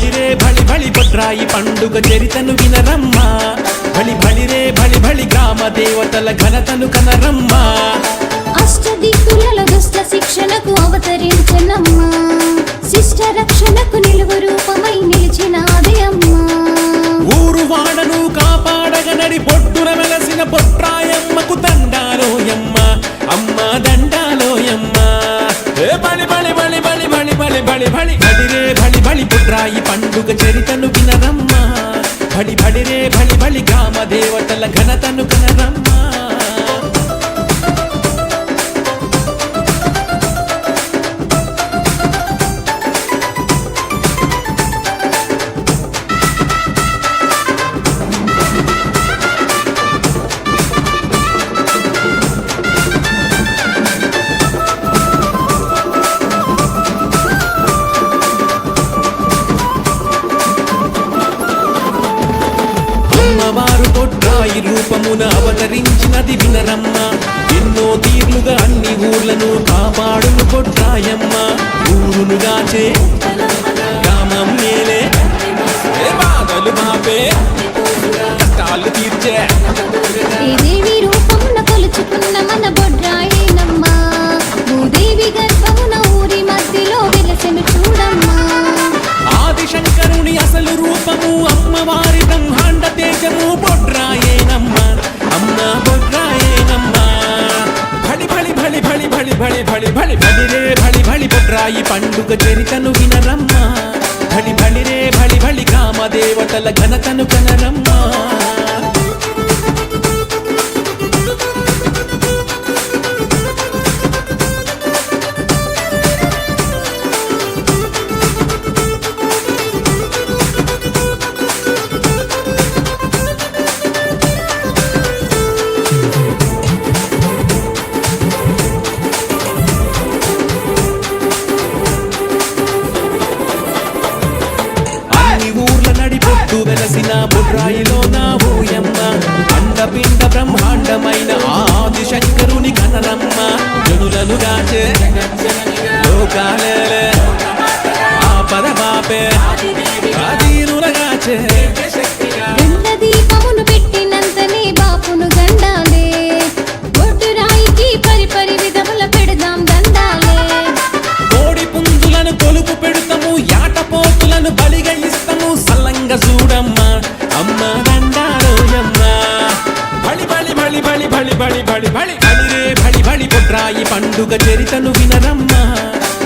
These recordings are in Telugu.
భళిరే భళి భళి బొడ్రాయి పండుగ చరితను వినరమ్మా భళి భళిరే భళి భళి గ్రామ దేవతల ఘనతను కనరమ్మా అష్టదిక్కులలో దుష్ట శిక్షణకు అవతరించనమ్మా శిష్ట రక్షణకు నిలువ రూపమై నిలిచినాదే అమ్మా ఊరు వాడను కాపాడగనడి పొట్టున వెలసిన బొడ్రాయమ్మకు దండాలోయమ్మ అమ్మ దండాలోయమ్మ బలి బలి బలి బలి బలి బలి బలి బలి భళిరే భళి భళి బొడ్రాయి పండుగ చరితను వినరమ్మా భళి భళిరే భళి భళి గ్రామ దేవతల ఘనతను కనరమ్మా అమ్మవారు బొడ్రాయి రూపమున అవతరించినది వినరమ్మ ఎన్నో తీర్లుగా అన్ని ఊర్లను కాపాడును బొడ్రాయమ్మ ఊరును గాచే గ్రామం మేలే బాధలు బాపే కష్టాలు తీర్చే ఈ దేవి రూపమున కొలుచుకున్న మన బొడ్రాయేనమ్మా భూదేవి గర్భమున ఊరి మధ్యలో వెలసెను చూడమ్మా ఆదిశంకరుని అసలు రూపము అమ్మవారి బ్రహ్మాండ తేజము బొడ్రాయేనమ్మ అమ్మ బొడ్రాయేనమ్మ భళి భళి భళి భళి భళి భళి భళి భళి భళిరే భళి భళి బొడ్రాయి పండుగ చరితను వినరమ్మ భళి భళిరే భళి భళి గ్రామ దేవతల ఘనతను కనరమ్మ వెలసిన బొడ్రాయిలో నా ఊయమ్మ అండపిండ బ్రహ్మాండమైన ఆది శంకరుని కనరమ్మ జనులను గాచే లోకాలే ఆపద బాపే ఆదీనుల గాచే దీపమును పెట్టినంతనే బాపును గండాలే బొడ్రాయికి పరిపరి విధముల పెడదాం దండాలే కోడి పుంజులను కొలుపు పెడతాము యాటపోతులను బలిగా ఇస్తాము సల్లంగా చూడమ్మ అమ్మ దండాలోయమ్మ భళి భళి భళి భళి భళి భళి భళి భళి భళిరే భళి భళి బొడ్రాయి పండుగ చరితను వినరమ్మ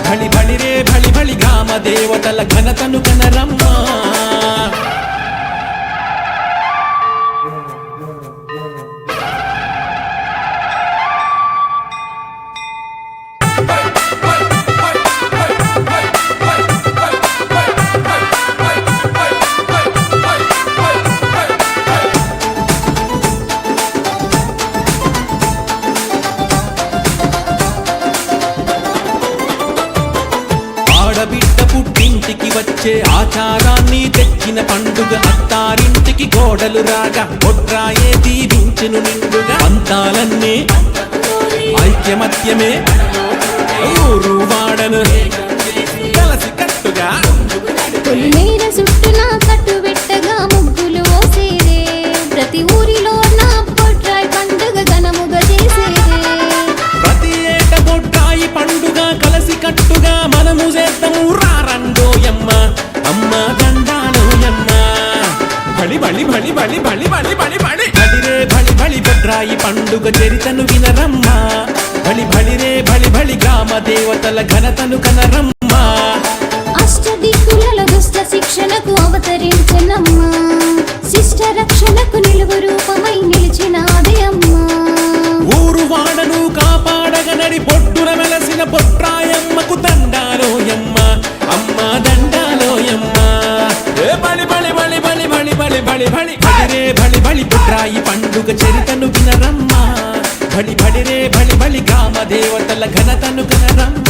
భళి భళిరే భళి భళి గ్రామ దేవతల ఘనతను కనరమ్మ ఆడబిడ్డ పుట్టింటికి వచ్చే ఆచారాన్ని తెచ్చిన పండుగ అత్తారింటికి గోడలు రాగా బొడ్రాయే దీవించెను నిండుగా పంతాలన్నీ ఐక్యమత్యమే ఊరు వాడను కలసి కట్టుగా పొలిమేర చుట్టూన కట్టు పెట్టగా ముగ్గులు ఓసేరే ప్రతి ఊరిలో నా బొడ్రాయి పండుగ ఘనముగా చేసేరే ప్రతి ఏట బొడ్రాయి పండుగ కలసి కట్టుగా మనము చేద్దాము రారండోయమ్మ అమ్మ దండాలోయమ్మ భళి భళి భళి భళి భళి భళి భళి భళి భళిరే భళి భళి బొడ్రాయి పండుగ చరితను వినరమ్మ భళి భళిరే భళి భళి గ్రామ దేవతల ఘనతను కనరమ్మ అష్టదిక్కులలో దుష్ట శిక్షణకు అవతరించనమ్మా శిష్ట రక్షణకు నిలువ రూపమై నిలిచినాదే అమ్మా ఊరు వాడను కాపాడగనడి పొట్టున వెలసిన బొడ్రాయమ్మకు దండాలోయమ్మ అమ్మ దండాలోయమ్మ బలి బలి బలి బలి బలి బలి బలి బలి భళిరే భళి భళి బొడ్రాయి పండుగ చరితను వినరమ్మ భళి భళిరే భళి భళి గ్రామ దేవతల ఘనతను కనరమ్మ